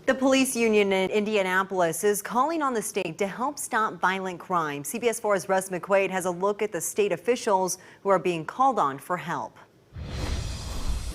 The police union in Indianapolis is calling on the state to help stop violent crime. CBS 4's Russ McQuaid has a look at the state officials who are being called on for help.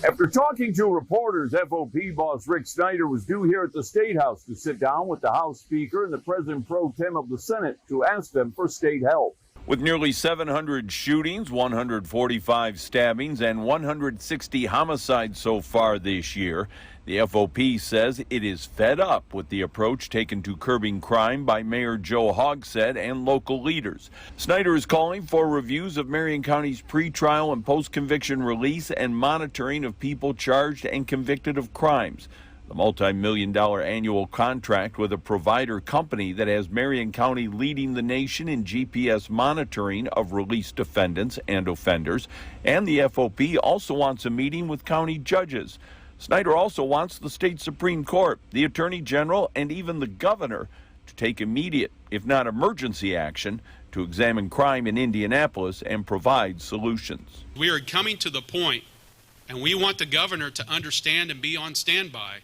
After talking to reporters, FOP boss Rick Snyder was due here at the State House to sit down with the House Speaker and the President Pro Tem of the Senate to ask them for state help. With nearly 700 shootings, 145 stabbings, and 160 homicides so far this year, the FOP says it is fed up with the approach taken to curbing crime by Mayor Joe Hogsett and local leaders. Snyder is calling for reviews of Marion County's pretrial and post-conviction release and monitoring of people charged and convicted of crimes. The multi-million-dollar annual contract with a provider company that has Marion County leading the nation in GPS monitoring of released defendants and offenders. And the FOP also wants a meeting with county judges. Snyder also wants the state Supreme Court, the Attorney General, and even the governor to take immediate, if not emergency action, to examine crime in Indianapolis and provide solutions. We are coming to the point, and we want the governor to understand and be on standby.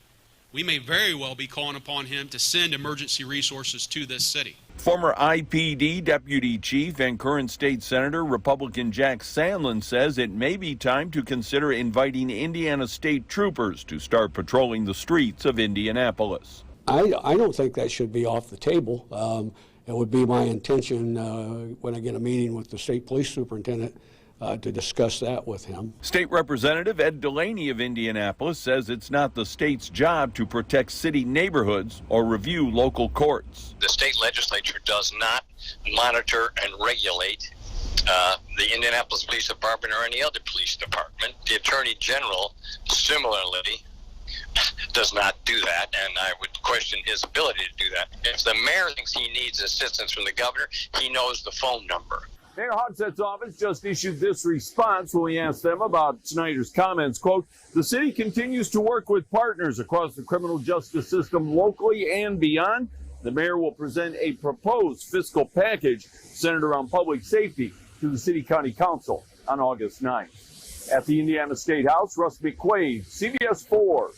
We may very well be calling upon him to send emergency resources to this city. Former IPD Deputy Chief and current state senator Republican Jack Sandlin says it may be time to consider inviting Indiana state troopers to start patrolling the streets of Indianapolis. I don't think that should be off the table. It would be my intention when I get a meeting with the state police superintendent to discuss that with him. State Representative Ed Delaney of Indianapolis says it's not the state's job to protect city neighborhoods or review local courts. The state legislature does not monitor and regulate the Indianapolis Police Department or any other police department. The Attorney General similarly does not do that, and I would question his ability to do that. If the mayor thinks he needs assistance from the governor, he knows the phone number. Mayor Hogsett's office just issued this response when we asked them about Snyder's comments. Quote, the city continues to work with partners across the criminal justice system locally and beyond. The mayor will present a proposed fiscal package centered around public safety to the City County Council on August 9th. At the Indiana State House, Russ McQuaid, CBS 4.